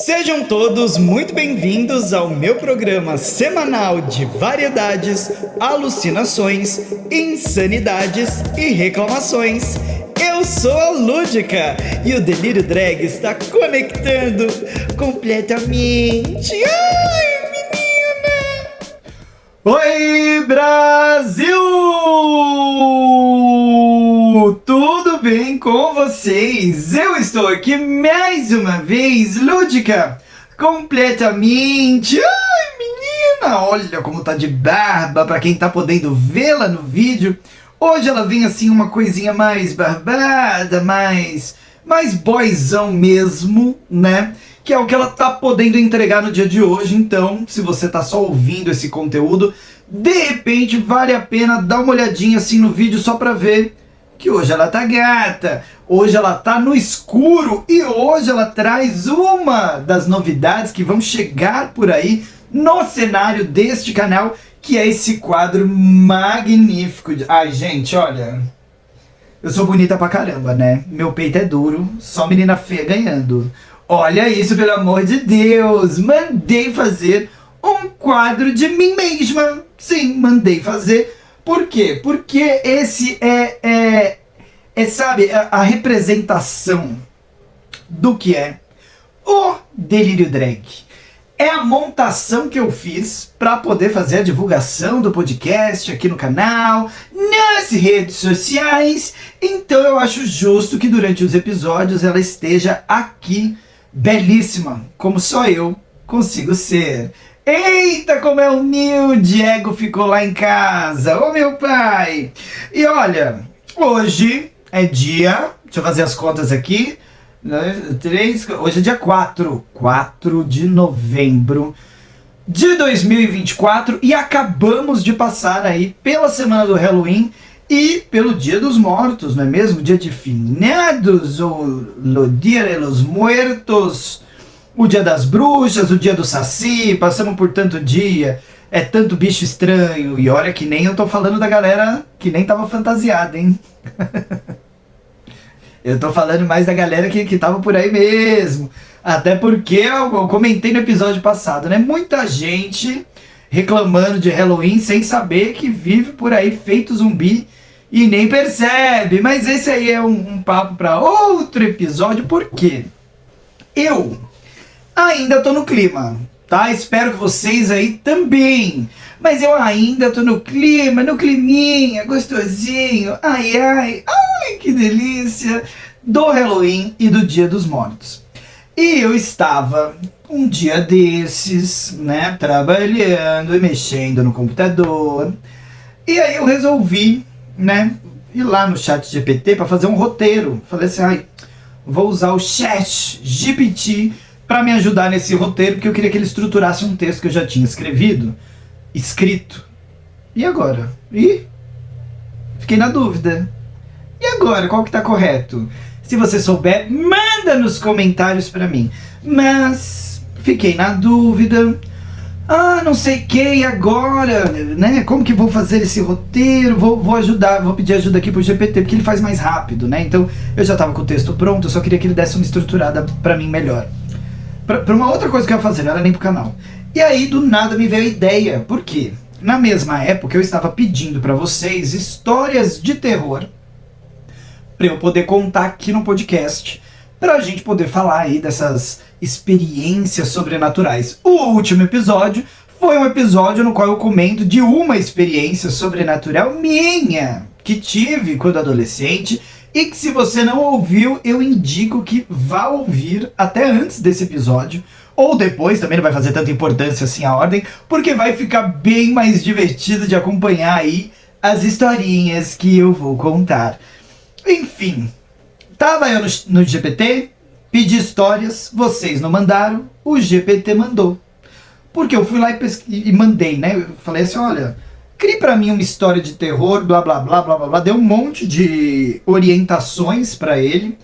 Sejam todos muito bem-vindos ao meu programa semanal de variedades, alucinações, insanidades e reclamações. Eu sou a Lúdica e o Delírio Drag está conectando completamente. Ai, menina! Oi, Brasil! Tudo bem com vocês? Eu estou aqui mais uma vez, Lúdica, completamente. Ai, menina, olha como tá de barba para quem tá podendo vê-la no vídeo. Hoje ela vem assim uma coisinha mais barbada, mais boyzão mesmo, né? Que é o que ela tá podendo entregar no dia de hoje. Então, se você tá só ouvindo esse conteúdo, de repente vale a pena dar uma olhadinha assim no vídeo só pra ver que hoje ela tá gata, hoje ela tá no escuro e hoje ela traz uma das novidades que vão chegar por aí no cenário deste canal, que é esse quadro magnífico. Ai, gente, olha, eu sou bonita pra caramba, né? Meu peito é duro, só menina feia ganhando. Olha isso, pelo amor de Deus! Mandei fazer um quadro de mim mesma. Sim, mandei fazer. Por quê? Porque esse sabe, a representação do que é o Delírio Drag. É a montação que eu fiz para poder fazer a divulgação do podcast aqui no canal, nas redes sociais. Então eu acho justo que durante os episódios ela esteja aqui, belíssima, como só eu consigo ser. Eita, como é humilde, ego ficou lá em casa, ô meu pai! E olha, hoje é dia, deixa eu fazer as contas aqui, hoje é dia 4 de novembro de 2024 e acabamos de passar aí pela semana do Halloween e pelo Dia dos Mortos, não é mesmo? Dia de Finados, ou o Dia de los Muertos, o Dia das Bruxas, o Dia do Saci, passamos por tanto dia, é tanto bicho estranho, e olha que nem eu tô falando da galera que nem tava fantasiada, hein? Eu tô falando mais da galera que tava por aí mesmo, até porque eu comentei no episódio passado, né? Muita gente reclamando de Halloween sem saber que vive por aí feito zumbi e nem percebe, mas esse aí é um papo para outro episódio, porque eu ainda tô no clima, tá? Espero que vocês aí também. Mas eu ainda tô no clima, no climinha, gostosinho. Ai, ai, ai, que delícia. Do Halloween e do Dia dos Mortos. E eu estava um dia desses, né, trabalhando e mexendo no computador. E aí eu resolvi, né, ir lá no ChatGPT para fazer um roteiro. Falei assim, ai, vou usar o ChatGPT para me ajudar nesse roteiro, porque eu queria que ele estruturasse um texto que eu já tinha escrito. E agora? Fiquei na dúvida. E agora, qual que tá correto? Se você souber, manda nos comentários para mim. Mas fiquei na dúvida. Não sei o que, e agora, né? Como que vou fazer esse roteiro? Vou pedir ajuda aqui pro GPT, porque ele faz mais rápido, né? Então, eu já tava com o texto pronto, eu só queria que ele desse uma estruturada para mim melhor. Pra uma outra coisa que eu ia fazer, não era nem pro canal. E aí, do nada, me veio a ideia. Por quê? Na mesma época, eu estava pedindo pra vocês histórias de terror pra eu poder contar aqui no podcast, pra gente poder falar aí dessas experiências sobrenaturais. O último episódio foi um episódio no qual eu comento de uma experiência sobrenatural minha, que tive quando adolescente, e que se você não ouviu, eu indico que vá ouvir até antes desse episódio, ou depois, também não vai fazer tanta importância assim a ordem, porque vai ficar bem mais divertido de acompanhar aí as historinhas que eu vou contar. Enfim, tava eu no GPT, pedi histórias, vocês não mandaram, o GPT mandou. Porque eu fui lá e mandei, né? Eu falei assim, olha, crie pra mim uma história de terror, blá blá blá blá blá blá, deu um monte de orientações pra ele.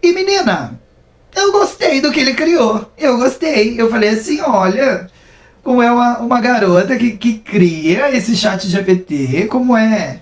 E menina, eu gostei do que ele criou, eu gostei. Eu falei assim, olha, como é uma garota que cria esse chat GPT, como é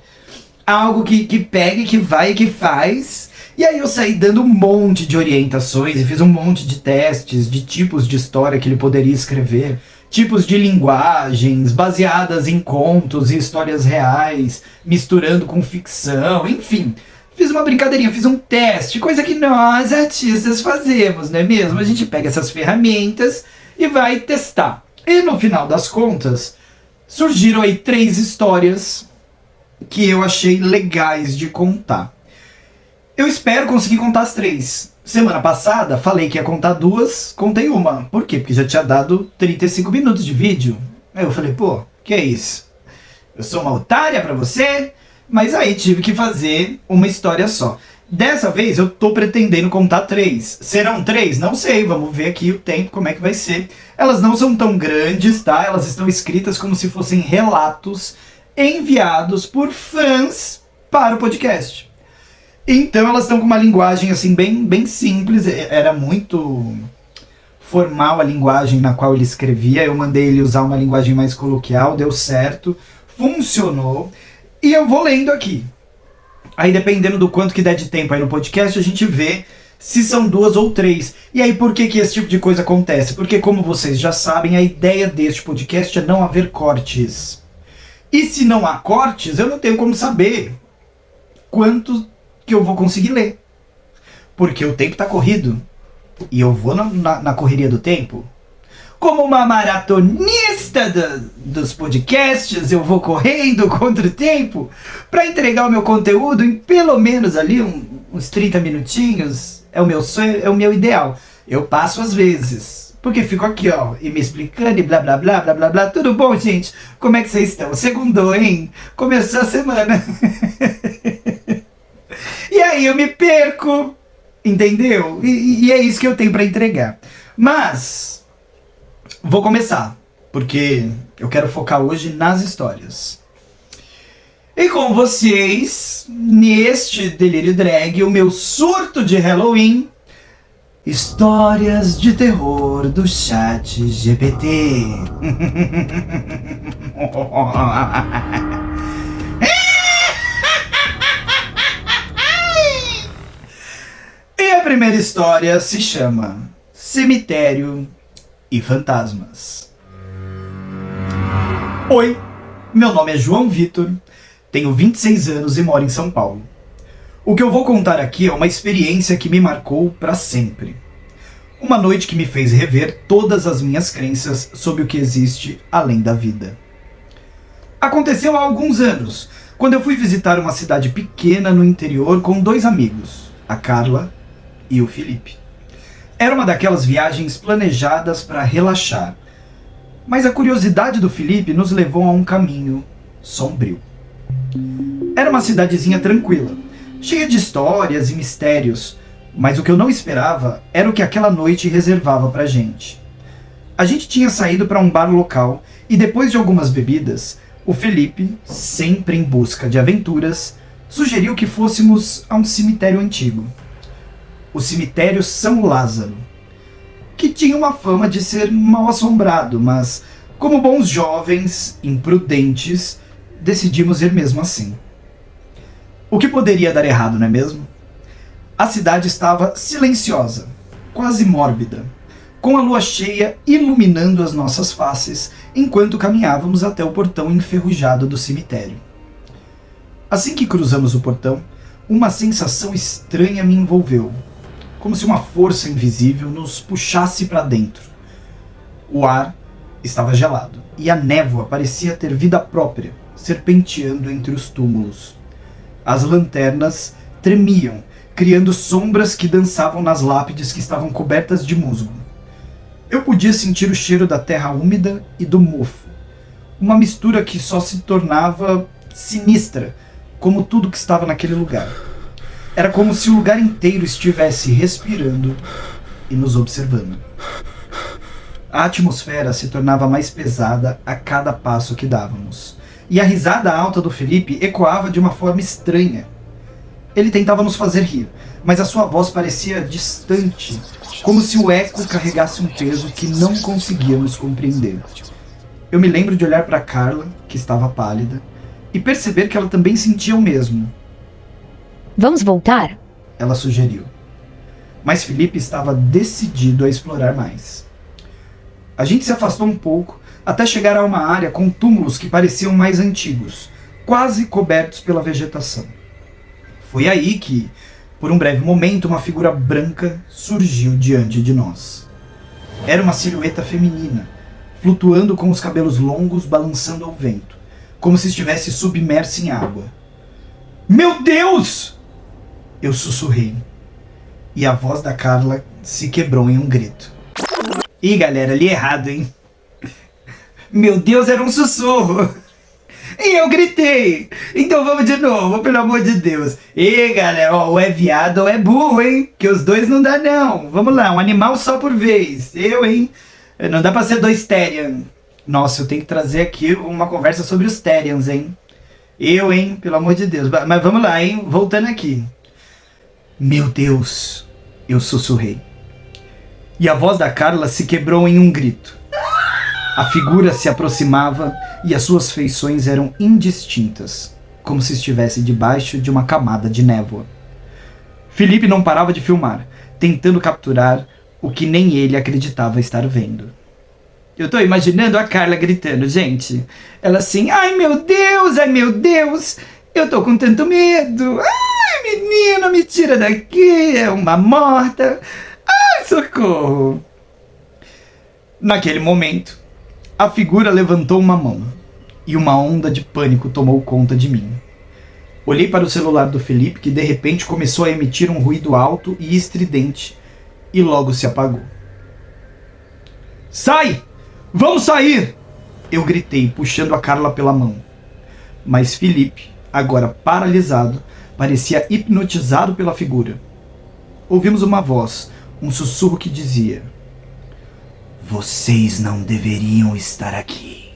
algo que pega, que vai e que faz, E aí eu saí dando um monte de orientações e fiz um monte de testes de tipos de história que ele poderia escrever, tipos de linguagens baseadas em contos e histórias reais, misturando com ficção, enfim. Fiz uma brincadeirinha, fiz um teste, coisa que nós artistas fazemos, não é mesmo? A gente pega essas ferramentas e vai testar. E no final das contas, surgiram aí 3 histórias que eu achei legais de contar. Eu espero conseguir contar as 3. Semana passada falei que ia contar 2, contei uma. Por quê? Porque já tinha dado 35 minutos de vídeo. Aí eu falei, pô, que é isso? Eu sou uma otária pra você? Mas aí tive que fazer uma história só. Dessa vez eu tô pretendendo contar 3. Serão 3? Não sei, vamos ver aqui o tempo, como é que vai ser. Elas não são tão grandes, tá? Elas estão escritas como se fossem relatos enviados por fãs para o podcast. Então elas estão com uma linguagem assim bem simples. Era muito formal a linguagem na qual ele escrevia. Eu mandei ele usar uma linguagem mais coloquial, deu certo, funcionou. E eu vou lendo aqui. Aí dependendo do quanto que der de tempo aí no podcast, a gente vê se são 2 ou 3. E aí por que esse tipo de coisa acontece? Porque como vocês já sabem, a ideia deste podcast é não haver cortes. E se não há cortes, eu não tenho como saber quanto que eu vou conseguir ler. Porque o tempo tá corrido. E eu vou na correria do tempo. Como uma maratonista dos podcasts, eu vou correndo contra o tempo para entregar o meu conteúdo em pelo menos ali uns 30 minutinhos. É o meu sonho, é o meu ideal. Eu passo às vezes, porque fico aqui, ó, e me explicando e blá blá blá blá blá blá. Tudo bom, gente? Como é que vocês estão? Segundou, hein? Começou a semana. E aí eu me perco, entendeu? E é isso que eu tenho para entregar. Mas vou começar, porque eu quero focar hoje nas histórias. E com vocês, neste Delírio Drag, o meu surto de Halloween, histórias de terror do chat GPT. E a primeira história se chama Cemitério e Fantasmas. Oi, meu nome é João Vitor, tenho 26 anos e moro em São Paulo. O que eu vou contar aqui é uma experiência que me marcou para sempre. Uma noite que me fez rever todas as minhas crenças sobre o que existe além da vida. Aconteceu há alguns anos, quando eu fui visitar uma cidade pequena no interior com 2 amigos, a Carla e o Felipe. Era uma daquelas viagens planejadas para relaxar, mas a curiosidade do Felipe nos levou a um caminho sombrio. Era uma cidadezinha tranquila, cheia de histórias e mistérios, mas o que eu não esperava era o que aquela noite reservava pra gente. A gente tinha saído para um bar local e depois de algumas bebidas, o Felipe, sempre em busca de aventuras, sugeriu que fôssemos a um cemitério antigo. O cemitério São Lázaro, que tinha uma fama de ser mal assombrado, mas como bons jovens imprudentes, decidimos ir mesmo assim. O que poderia dar errado, não é mesmo? A cidade estava silenciosa, quase mórbida, com a lua cheia iluminando as nossas faces enquanto caminhávamos até o portão enferrujado do cemitério. Assim que cruzamos o portão, uma sensação estranha me envolveu, como se uma força invisível nos puxasse para dentro. O ar estava gelado e a névoa parecia ter vida própria, serpenteando entre os túmulos. As lanternas tremiam, criando sombras que dançavam nas lápides que estavam cobertas de musgo. Eu podia sentir o cheiro da terra úmida e do mofo, uma mistura que só se tornava sinistra, como tudo que estava naquele lugar. Era como se o lugar inteiro estivesse respirando e nos observando. A atmosfera se tornava mais pesada a cada passo que dávamos, e a risada alta do Felipe ecoava de uma forma estranha. Ele tentava nos fazer rir, mas a sua voz parecia distante, como se o eco carregasse um peso que não conseguíamos compreender. Eu me lembro de olhar para Carla, que estava pálida, e perceber que ela também sentia o mesmo. Vamos voltar? ela sugeriu. Mas Felipe estava decidido a explorar mais. A gente se afastou um pouco até chegar a uma área com túmulos que pareciam mais antigos, quase cobertos pela vegetação. Foi aí que, por um breve momento, uma figura branca surgiu diante de nós. Era uma silhueta feminina, flutuando com os cabelos longos balançando ao vento, como se estivesse submersa em água. Meu Deus! Eu sussurrei. E a voz da Carla se quebrou em um grito. Ih, galera, li errado, hein? Meu Deus, era um sussurro. E eu gritei. Então vamos de novo, pelo amor de Deus. Ih, galera, ó, ou é viado ou é burro, hein? Que os dois não dá, não. Vamos lá, um animal só por vez. Eu, hein? Não dá pra ser dois Therian. Nossa, eu tenho que trazer aqui uma conversa sobre os Therians, hein? Eu, hein? Pelo amor de Deus. Mas vamos lá, hein? Voltando aqui. Meu Deus, eu sussurrei. E a voz da Carla se quebrou em um grito. A figura se aproximava e as suas feições eram indistintas, como se estivesse debaixo de uma camada de névoa. Felipe não parava de filmar, tentando capturar o que nem ele acreditava estar vendo. Eu tô imaginando a Carla gritando, gente. Ela assim, ai meu Deus, eu tô com tanto medo. Ai, menino, me tira daqui, é uma morta. Ai, socorro. Naquele momento, a figura levantou uma mão e uma onda de pânico tomou conta de mim. Olhei para o celular do Felipe, que de repente começou a emitir um ruído alto e estridente e logo se apagou. Sai! Vamos sair! Eu gritei, puxando a Carla pela mão. Mas Felipe, agora paralisado, parecia hipnotizado pela figura. Ouvimos uma voz, um sussurro que dizia: vocês não deveriam estar aqui.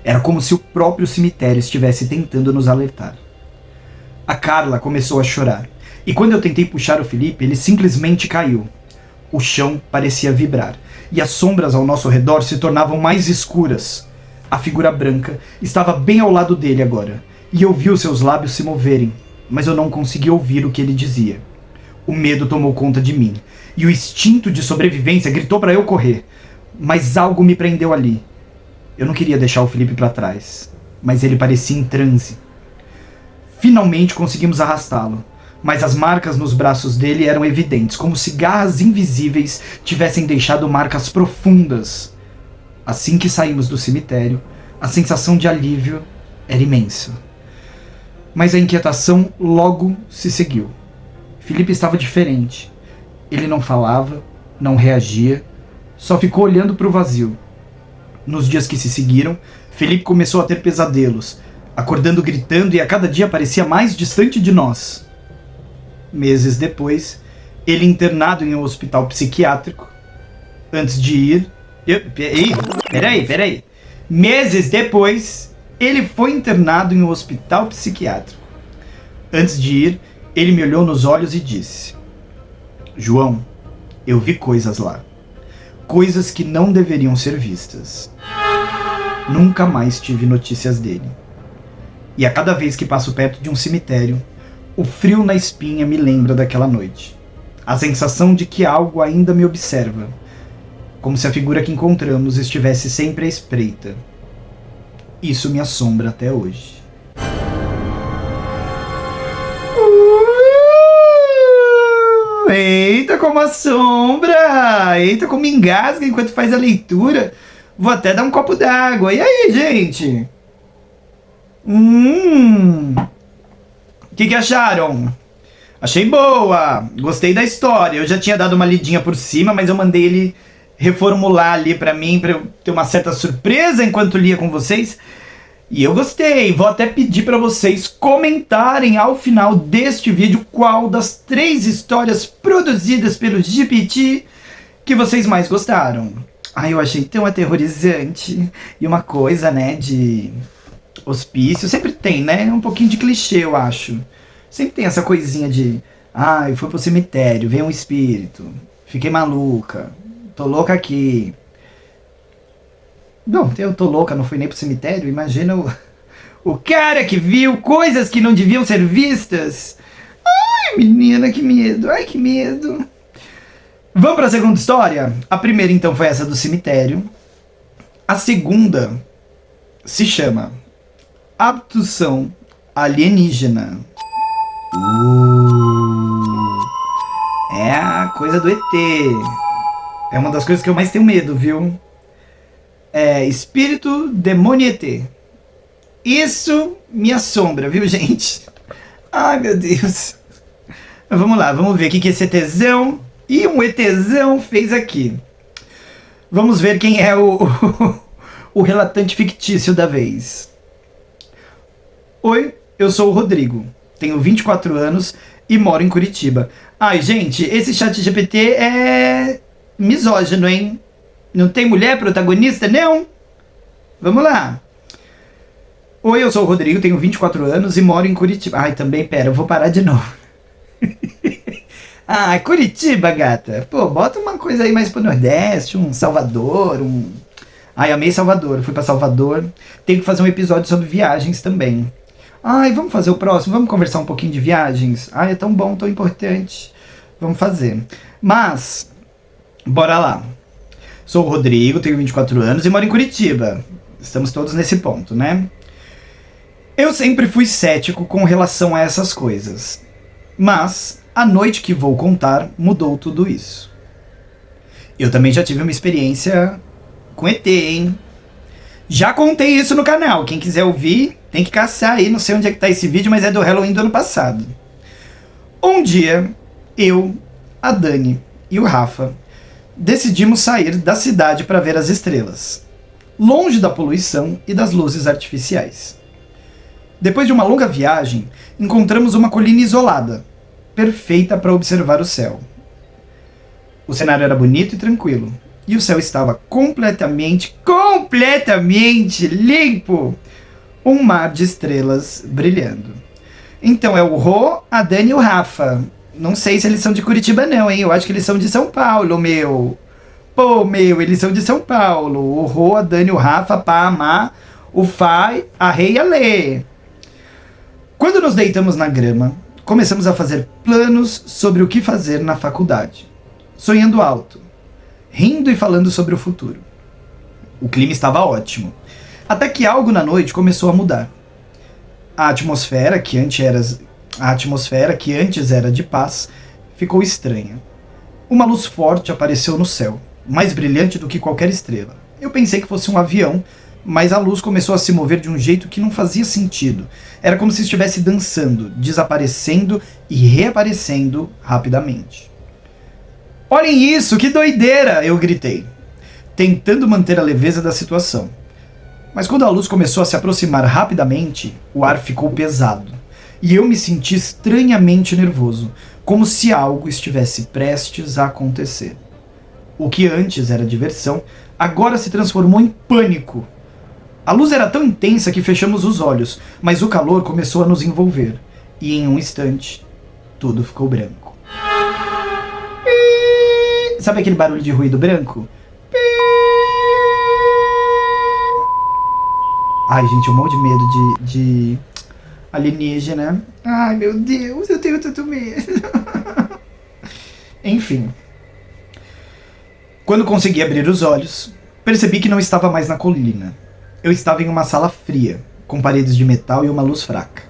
Era como se o próprio cemitério estivesse tentando nos alertar. A Carla começou a chorar, e quando eu tentei puxar o Felipe, ele simplesmente caiu. O chão parecia vibrar, e as sombras ao nosso redor se tornavam mais escuras. A figura branca estava bem ao lado dele agora, e eu vi os seus lábios se moverem, mas eu não conseguia ouvir o que ele dizia. O medo tomou conta de mim, e o instinto de sobrevivência gritou para eu correr, mas algo me prendeu ali. Eu não queria deixar o Felipe para trás, mas ele parecia em transe. Finalmente conseguimos arrastá-lo, mas as marcas nos braços dele eram evidentes, como se garras invisíveis tivessem deixado marcas profundas. Assim que saímos do cemitério, a sensação de alívio era imensa. Mas a inquietação logo se seguiu. Felipe estava diferente. Ele não falava, não reagia, só ficou olhando para o vazio. Nos dias que se seguiram, Felipe começou a ter pesadelos, acordando gritando e a cada dia parecia mais distante de nós. Meses depois, ele internado em um hospital psiquiátrico. Antes de ir... Peraí. Meses depois, ele foi internado em um hospital psiquiátrico. Antes de ir, ele me olhou nos olhos e disse: João, eu vi coisas lá. Coisas que não deveriam ser vistas. Nunca mais tive notícias dele. E a cada vez que passo perto de um cemitério, o frio na espinha me lembra daquela noite. A sensação de que algo ainda me observa. Como se a figura que encontramos estivesse sempre à espreita. Isso me assombra até hoje. Eita, como assombra! Eita, como engasga enquanto faz a leitura. Vou até dar um copo d'água. E aí, gente? O que acharam? Achei boa. Gostei da história. Eu já tinha dado uma lidinha por cima, mas eu mandei ele reformular ali pra mim, pra eu ter uma certa surpresa enquanto lia com vocês. E eu gostei. Vou até pedir pra vocês comentarem ao final deste vídeo qual das 3 histórias produzidas pelo GPT que vocês mais gostaram. Ai, eu achei tão aterrorizante. E uma coisa, né, de hospício. Sempre tem, né? Um pouquinho de clichê, eu acho. Sempre tem essa coisinha de... Ah, eu fui pro cemitério, veio um espírito. Fiquei maluca. Tô louca aqui. Não, eu tô louca, não fui nem pro cemitério. Imagina o cara que viu coisas que não deviam ser vistas. Ai, menina, que medo. Ai, que medo. Vamos para a segunda história? A primeira, então, foi essa do cemitério. A segunda se chama Abdução Alienígena. É a coisa do ET. É uma das coisas que eu mais tenho medo, viu? É espírito, demônio e ET. Isso me assombra, viu, gente? Ai, meu Deus. Vamos lá, vamos ver o que esse ETzão e um ETzão fez aqui. Vamos ver quem é o relatante fictício da vez. Oi, eu sou o Rodrigo. Tenho 24 anos e moro em Curitiba. Ai, gente, esse chat GPT é misógino, hein? Não tem mulher protagonista, não? Vamos lá. Oi, eu sou o Rodrigo, tenho 24 anos e moro em Curitiba. Ai, também, pera, eu vou parar de novo. Ah, Curitiba, gata. Pô, bota uma coisa aí mais pro Nordeste, um Salvador, um... Ai, amei Salvador, fui pra Salvador. Tenho que fazer um episódio sobre viagens também. Ai, vamos fazer o próximo? Vamos conversar um pouquinho de viagens? Ai, é tão bom, tão importante. Vamos fazer. Mas, bora lá. Sou o Rodrigo, tenho 24 anos e moro em Curitiba. Estamos todos nesse ponto, né? Eu sempre fui cético com relação a essas coisas. Mas a noite que vou contar mudou tudo isso. Eu também já tive uma experiência com ET, hein? Já contei isso no canal. Quem quiser ouvir, tem que caçar aí. Não sei onde é que tá esse vídeo, mas é do Halloween do ano passado. Um dia, eu, a Dani e o Rafa decidimos sair da cidade para ver as estrelas, longe da poluição e das luzes artificiais. Depois de uma longa viagem, encontramos uma colina isolada, perfeita para observar o céu. O cenário era bonito e tranquilo, e o céu estava completamente limpo. Um mar de estrelas brilhando. Então é o Rô, a Dani e o Rafa. Não sei se eles são de Curitiba não, hein? Eu acho que eles são de São Paulo, meu. Pô, meu, eles são de São Paulo. O Rô, a Dani, o Rafa, Pá, a Má, o Fai, a Rei e a Lê. Quando nos deitamos na grama, começamos a fazer planos sobre o que fazer na faculdade. Sonhando alto, rindo e falando sobre o futuro. O clima estava ótimo. Até que algo na noite começou a mudar. A atmosfera, que antes era de paz, ficou estranha. Uma luz forte apareceu no céu, mais brilhante do que qualquer estrela. Eu pensei que fosse um avião, mas a luz começou a se mover de um jeito que não fazia sentido. Era como se estivesse dançando, desaparecendo e reaparecendo rapidamente. Olhem isso, que doideira! Eu gritei, tentando manter a leveza da situação. Mas quando a luz começou a se aproximar rapidamente, o ar ficou pesado. E eu me senti estranhamente nervoso, como se algo estivesse prestes a acontecer. O que antes era diversão, agora se transformou em pânico. A luz era tão intensa que fechamos os olhos, mas o calor começou a nos envolver. E em um instante, tudo ficou branco. Sabe aquele barulho de ruído branco? Ai, gente, eu morro de medo de alienígena. Ai, meu Deus, eu tenho tanto medo. Enfim. Quando consegui abrir os olhos, percebi que não estava mais na colina. Eu estava em uma sala fria, com paredes de metal e uma luz fraca.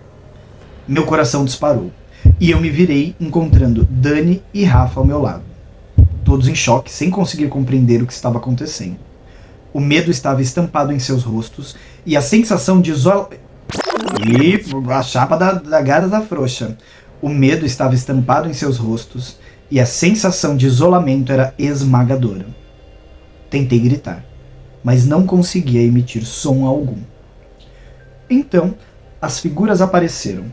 Meu coração disparou, e eu me virei encontrando Dani e Rafa ao meu lado. Todos em choque, sem conseguir compreender o que estava acontecendo. O medo estava estampado em seus rostos, e a sensação de E a chapa da gata da frouxa. O medo estava estampado em seus rostos, e a sensação de isolamento era esmagadora. Tentei gritar, mas não conseguia emitir som algum. Então, as figuras apareceram.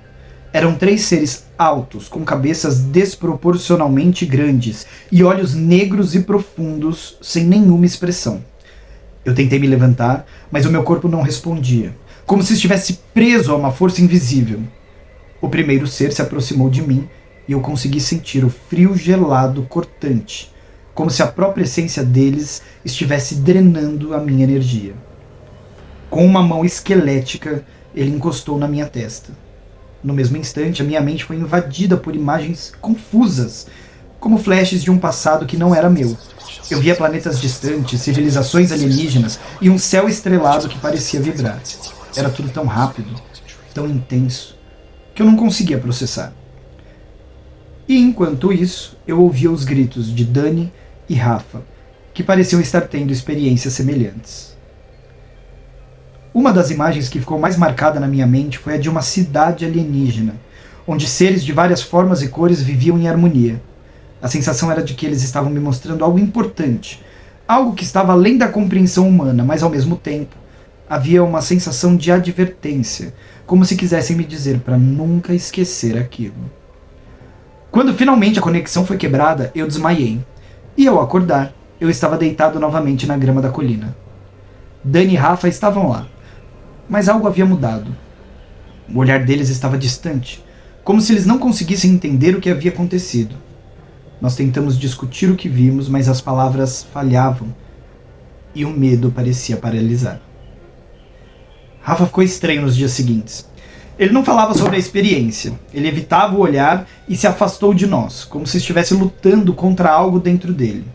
Eram 3 seres altos, com cabeças desproporcionalmente grandes e olhos negros e profundos, sem nenhuma expressão. Eu tentei me levantar, mas o meu corpo não respondia, como se estivesse preso a uma força invisível. O primeiro ser se aproximou de mim e eu consegui sentir o frio gelado cortante, como se a própria essência deles estivesse drenando a minha energia. Com uma mão esquelética, ele encostou na minha testa. No mesmo instante, a minha mente foi invadida por imagens confusas, como flashes de um passado que não era meu. Eu via planetas distantes, civilizações alienígenas e um céu estrelado que parecia vibrar. Era tudo tão rápido, tão intenso, que eu não conseguia processar. E enquanto isso, eu ouvia os gritos de Dani e Rafa, que pareciam estar tendo experiências semelhantes. Uma das imagens que ficou mais marcada na minha mente foi a de uma cidade alienígena, onde seres de várias formas e cores viviam em harmonia. A sensação era de que eles estavam me mostrando algo importante, algo que estava além da compreensão humana, mas ao mesmo tempo havia uma sensação de advertência, como se quisessem me dizer para nunca esquecer aquilo. Quando finalmente a conexão foi quebrada, eu desmaiei. E ao acordar, eu estava deitado novamente na grama da colina. Dani e Rafa estavam lá, mas algo havia mudado. O olhar deles estava distante, como se eles não conseguissem entender o que havia acontecido. Nós tentamos discutir o que vimos, mas as palavras falhavam e o medo parecia paralisar. Rafa ficou estranho nos dias seguintes. Ele não falava sobre a experiência, ele evitava o olhar e se afastou de nós, como se estivesse lutando contra algo dentro dele.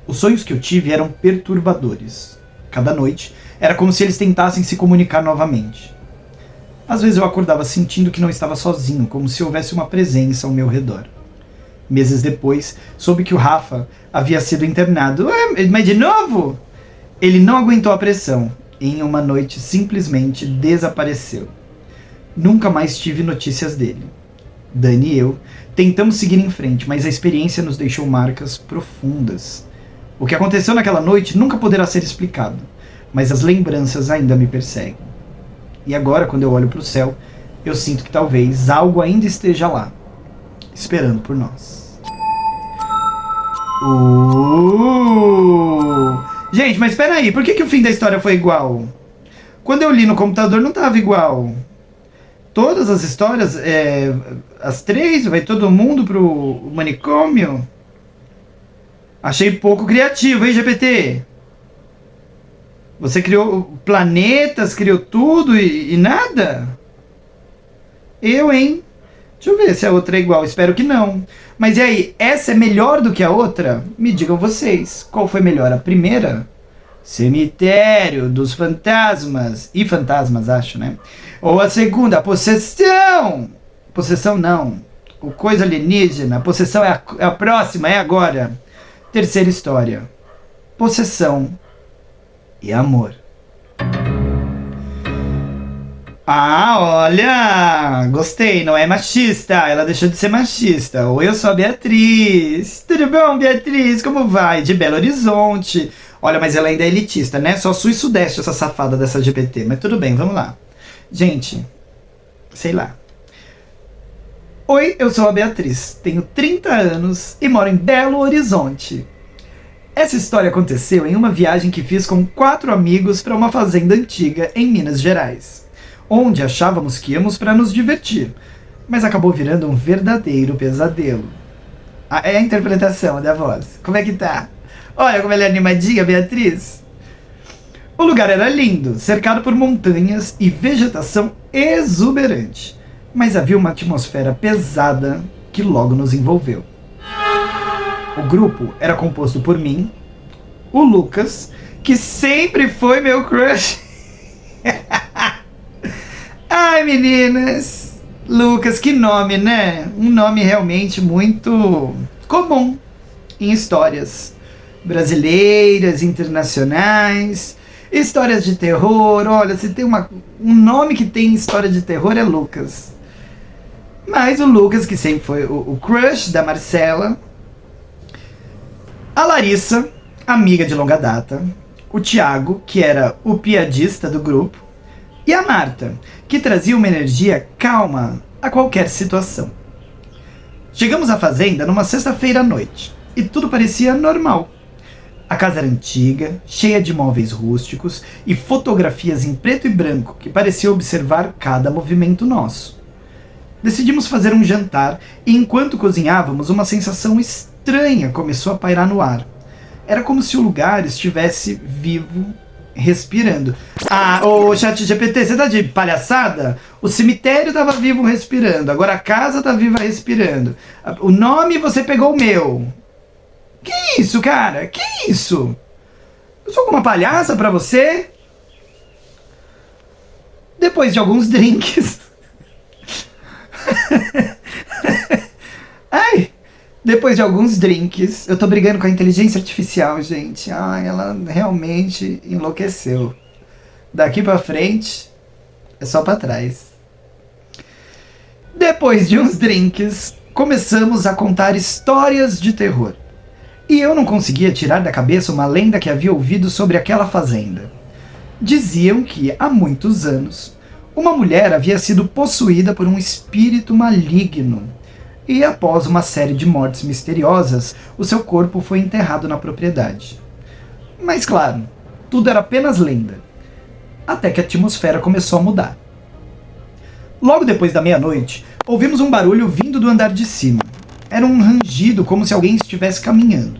Os sonhos que eu tive eram perturbadores. Cada noite, era como se eles tentassem se comunicar novamente. Às vezes eu acordava sentindo que não estava sozinho, como se houvesse uma presença ao meu redor. Meses depois, soube que o Rafa havia sido internado. Mas de novo? Ele não aguentou a pressão e em uma noite simplesmente desapareceu. Nunca mais tive notícias dele. Dani e eu tentamos seguir em frente, mas a experiência nos deixou marcas profundas. O que aconteceu naquela noite nunca poderá ser explicado, mas as lembranças ainda me perseguem. E agora, quando eu olho para o céu, eu sinto que talvez algo ainda esteja lá, esperando por nós. Gente, mas espera aí, por que o fim da história foi igual? Quando eu li no computador não estava igual. Todas as histórias, as 3, vai todo mundo pro manicômio? Achei pouco criativo, hein, GPT? Você criou planetas, criou tudo e nada? Eu, hein? Deixa eu ver se a outra é igual, espero que não. Mas e aí, essa é melhor do que a outra? Me digam vocês, qual foi melhor? A primeira? Cemitério dos Fantasmas. E fantasmas, acho, né? Ou a segunda, a possessão. Possessão não. O coisa alienígena. A possessão é a próxima, é agora. Terceira história. Possessão e amor. Ah, olha! Gostei, não é machista. Ela deixou de ser machista. Oi, eu sou a Beatriz. Tudo bom, Beatriz? Como vai? De Belo Horizonte. Olha, mas ela ainda é elitista, né? Só sul e sudeste essa safada dessa GPT. Mas tudo bem, vamos lá. Gente, sei lá. Oi, eu sou a Beatriz. Tenho 30 anos e moro em Belo Horizonte. Essa história aconteceu em uma viagem que fiz com 4 amigos para uma fazenda antiga em Minas Gerais, onde achávamos que íamos para nos divertir, mas acabou virando um verdadeiro pesadelo. É a interpretação da voz. Como é que tá? Olha como ela é animadinha, Beatriz. O lugar era lindo, cercado por montanhas e vegetação exuberante, mas havia uma atmosfera pesada que logo nos envolveu. O grupo era composto por mim, o Lucas, que sempre foi meu crush. Ai, meninas! Lucas, que nome, né? Um nome realmente muito comum em histórias brasileiras, internacionais, histórias de terror. Olha, se tem um nome que tem história de terror é Lucas. Mas o Lucas, que sempre foi o crush da Marcela, a Larissa, amiga de longa data, o Thiago, que era o piadista do grupo, e a Marta, que trazia uma energia calma a qualquer situação. Chegamos à fazenda numa sexta-feira à noite, e tudo parecia normal. A casa era antiga, cheia de móveis rústicos e fotografias em preto e branco que pareciam observar cada movimento nosso. Decidimos fazer um jantar e enquanto cozinhávamos uma sensação estranha começou a pairar no ar. Era como se o lugar estivesse vivo respirando. Ah, ô ChatGPT, você tá de palhaçada? O cemitério tava vivo respirando, agora a casa tá viva respirando. O nome você pegou o meu. Que isso, cara? Que isso? Eu sou alguma palhaça pra você? Depois de alguns drinks... Ai... Depois de alguns drinks, eu tô brigando com a inteligência artificial, gente. Ai, ela realmente enlouqueceu. Daqui pra frente, é só pra trás. Depois de uns drinks, começamos a contar histórias de terror. E eu não conseguia tirar da cabeça uma lenda que havia ouvido sobre aquela fazenda. Diziam que, há muitos anos, uma mulher havia sido possuída por um espírito maligno. E após uma série de mortes misteriosas, o seu corpo foi enterrado na propriedade. Mas claro, tudo era apenas lenda. Até que a atmosfera começou a mudar. Logo depois da meia-noite, ouvimos um barulho vindo do andar de cima. Era um rangido como se alguém estivesse caminhando.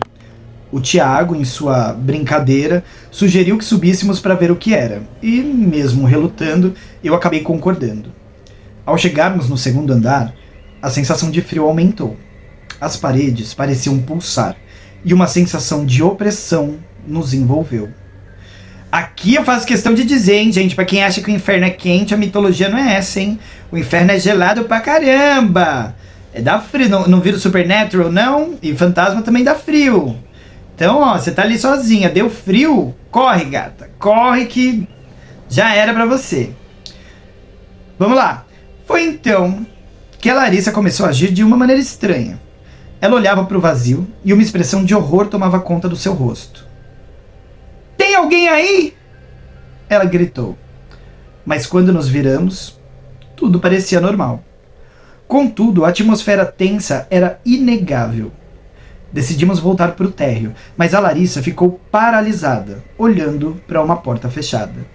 O Tiago, em sua brincadeira, sugeriu que subíssemos para ver o que era. E, mesmo relutando, eu acabei concordando. Ao chegarmos no segundo andar, a sensação de frio aumentou. As paredes pareciam pulsar, e uma sensação de opressão nos envolveu. Aqui eu faço questão de dizer, hein, gente, pra quem acha que o inferno é quente, a mitologia não é essa, hein? O inferno é gelado pra caramba! É dá frio, não vira o Supernatural, não? E fantasma também dá frio. Então, ó, você tá ali sozinha, deu frio, corre, gata, corre que já era pra você. Vamos lá. Foi então que a Larissa começou a agir de uma maneira estranha. Ela olhava para o vazio e uma expressão de horror tomava conta do seu rosto. Tem alguém aí? Ela gritou. Mas quando nos viramos, tudo parecia normal. Contudo, a atmosfera tensa era inegável. Decidimos voltar para o térreo, mas a Larissa ficou paralisada, olhando para uma porta fechada.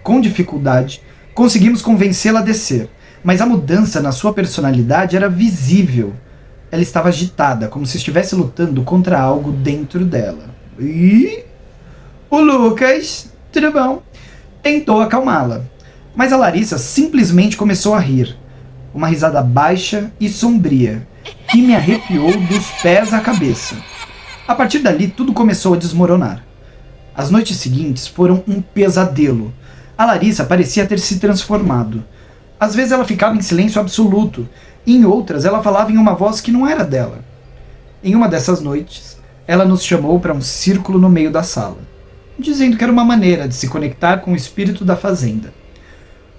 Com dificuldade, conseguimos convencê-la a descer, mas a mudança na sua personalidade era visível. Ela estava agitada, como se estivesse lutando contra algo dentro dela. E o Lucas, tudo bom, tentou acalmá-la, mas a Larissa simplesmente começou a rir. Uma risada baixa e sombria, que me arrepiou dos pés à cabeça. A partir dali, tudo começou a desmoronar. As noites seguintes foram um pesadelo. A Larissa parecia ter se transformado. Às vezes ela ficava em silêncio absoluto, e em outras ela falava em uma voz que não era dela. Em uma dessas noites, ela nos chamou para um círculo no meio da sala, dizendo que era uma maneira de se conectar com o espírito da fazenda.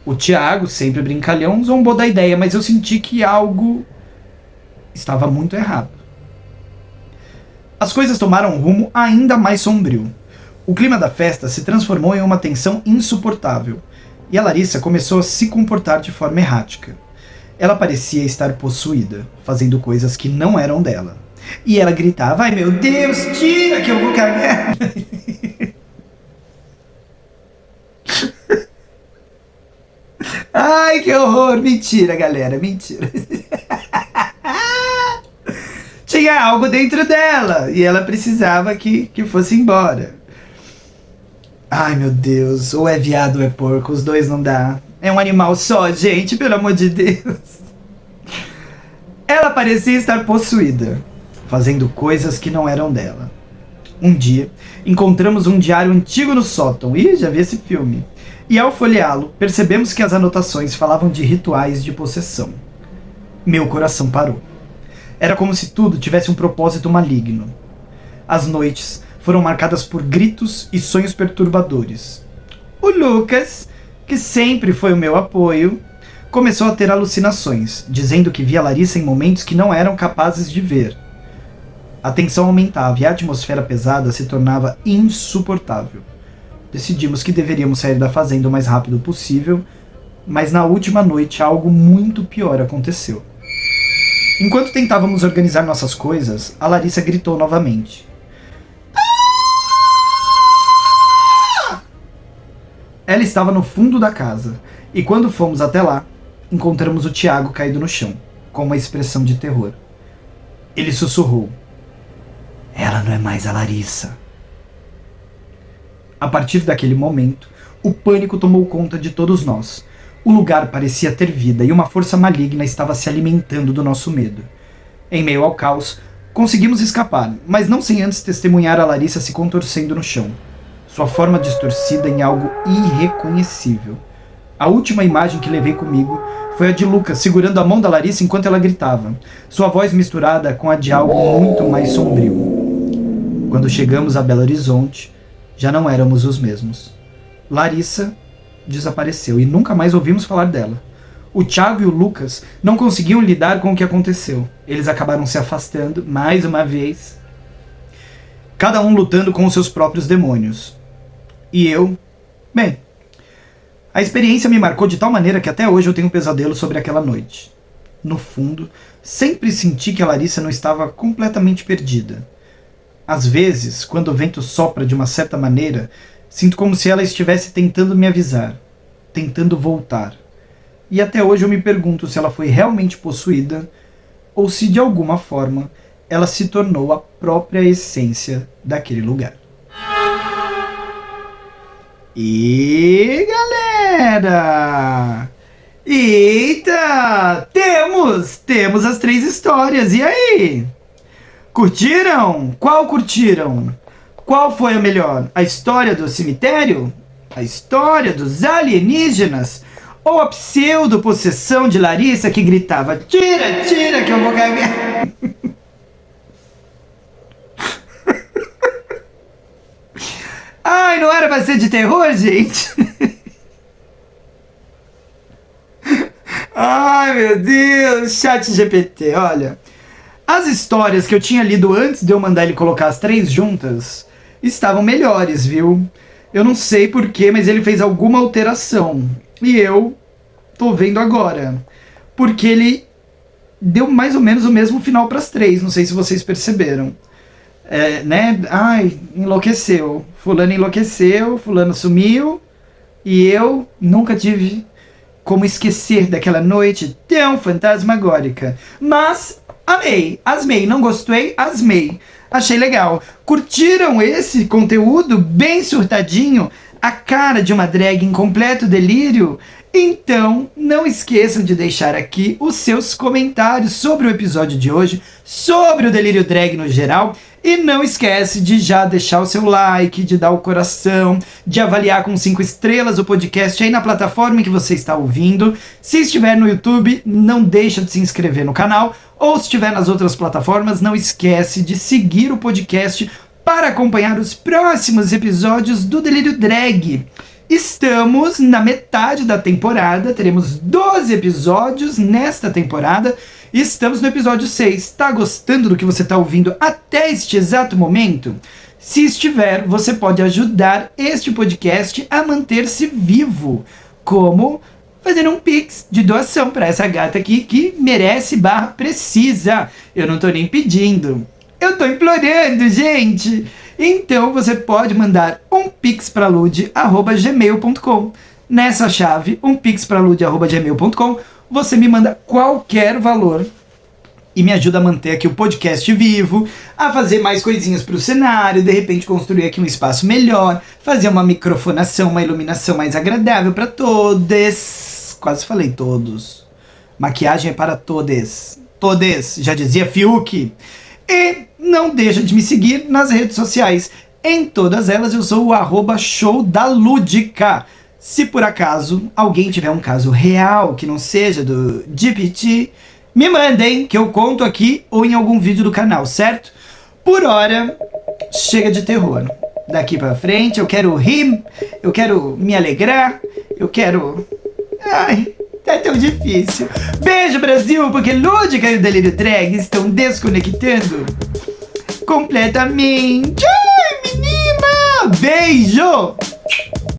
O Tiago, sempre brincalhão, zombou da ideia, mas eu senti que algo estava muito errado. As coisas tomaram um rumo ainda mais sombrio. O clima da festa se transformou em uma tensão insuportável, e a Larissa começou a se comportar de forma errática. Ela parecia estar possuída, fazendo coisas que não eram dela. E ela gritava, ai meu Deus, tira que eu vou cagar. Ai, que horror, mentira, galera, mentira. Tinha algo dentro dela, e ela precisava que fosse embora. Ai, meu Deus, ou é viado ou é porco, os dois não dá. É um animal só, gente, pelo amor de Deus. Ela parecia estar possuída, fazendo coisas que não eram dela. Um dia, encontramos um diário antigo no sótão. Ih, já vi esse filme. E ao folheá-lo, percebemos que as anotações falavam de rituais de possessão. Meu coração parou. Era como se tudo tivesse um propósito maligno. As noites foram marcadas por gritos e sonhos perturbadores. O Lucas, que sempre foi o meu apoio, começou a ter alucinações, dizendo que via Larissa em momentos que não eram capazes de ver. A tensão aumentava e a atmosfera pesada se tornava insuportável. Decidimos que deveríamos sair da fazenda o mais rápido possível, mas na última noite algo muito pior aconteceu. Enquanto tentávamos organizar nossas coisas, a Larissa gritou novamente. Ela estava no fundo da casa, e quando fomos até lá, encontramos o Tiago caído no chão, com uma expressão de terror. Ele sussurrou. Ela não é mais a Larissa. A partir daquele momento, o pânico tomou conta de todos nós. O lugar parecia ter vida e uma força maligna estava se alimentando do nosso medo. Em meio ao caos, conseguimos escapar, mas não sem antes testemunhar a Larissa se contorcendo no chão. Sua forma distorcida em algo irreconhecível. A última imagem que levei comigo foi a de Lucas segurando a mão da Larissa enquanto ela gritava, sua voz misturada com a de algo muito mais sombrio. Quando chegamos a Belo Horizonte, já não éramos os mesmos. Larissa desapareceu e nunca mais ouvimos falar dela. O Thiago e o Lucas não conseguiam lidar com o que aconteceu. Eles acabaram se afastando, mais uma vez, cada um lutando com os seus próprios demônios. E eu, bem, a experiência me marcou de tal maneira que até hoje eu tenho um pesadelo sobre aquela noite. No fundo, sempre senti que a Larissa não estava completamente perdida. Às vezes, quando o vento sopra de uma certa maneira, sinto como se ela estivesse tentando me avisar, tentando voltar. E até hoje eu me pergunto se ela foi realmente possuída ou se de alguma forma ela se tornou a própria essência daquele lugar. E galera! Eita! Temos as 3 histórias, e aí? Curtiram? Qual curtiram? Qual foi a melhor? A história do cemitério? A história dos alienígenas? Ou a pseudo-possessão de Larissa que gritava: tira, tira que eu vou cagar? Ai, não era pra ser de terror, gente? Ai, meu Deus, chat GPT, olha. As histórias que eu tinha lido antes de eu mandar ele colocar as 3 juntas estavam melhores, viu? Eu não sei porquê, mas ele fez alguma alteração. E eu tô vendo agora. Porque ele deu mais ou menos o mesmo final para as 3, não sei se vocês perceberam. Né? Ai, enlouqueceu. Fulano enlouqueceu, fulano sumiu. E eu nunca tive como esquecer daquela noite tão fantasmagórica. Mas amei, asmei, não gostei, asmei. Achei legal. Curtiram esse conteúdo bem surtadinho? A cara de uma drag em completo delírio? Então, não esqueçam de deixar aqui os seus comentários sobre o episódio de hoje, sobre o delírio drag no geral, e não esquece de já deixar o seu like, de dar o coração, de avaliar com 5 estrelas o podcast aí na plataforma em que você está ouvindo. Se estiver no YouTube, não deixa de se inscrever no canal, ou se estiver nas outras plataformas, não esquece de seguir o podcast para acompanhar os próximos episódios do Delírio Drag. Estamos na metade da temporada, teremos 12 episódios nesta temporada. Estamos no episódio 6. Está gostando do que você está ouvindo até este exato momento? Se estiver, você pode ajudar este podcast a manter-se vivo. Como fazendo um pix de doação para essa gata aqui que merece / precisa. Eu não estou nem pedindo. Eu estou implorando, gente. Então você pode mandar um pix para lud@gmail.com. Nessa chave, um pix para lud@gmail.com, você me manda qualquer valor e me ajuda a manter aqui o podcast vivo, a fazer mais coisinhas para o cenário, de repente construir aqui um espaço melhor, fazer uma microfonação, uma iluminação mais agradável para todos. Quase falei todos. Maquiagem é para todes. Todes, já dizia Fiuk. E não deixa de me seguir nas redes sociais. Em todas elas eu sou o @showdaludica. Se por acaso alguém tiver um caso real que não seja do GPT, me mandem que eu conto aqui ou em algum vídeo do canal, certo? Por hora, chega de terror. Daqui pra frente eu quero rir, eu quero me alegrar, eu quero... Ai, tá tão difícil. Beijo, Brasil, porque Lúdica e o Delírio Drag estão desconectando completamente. Ai, menina! Beijo!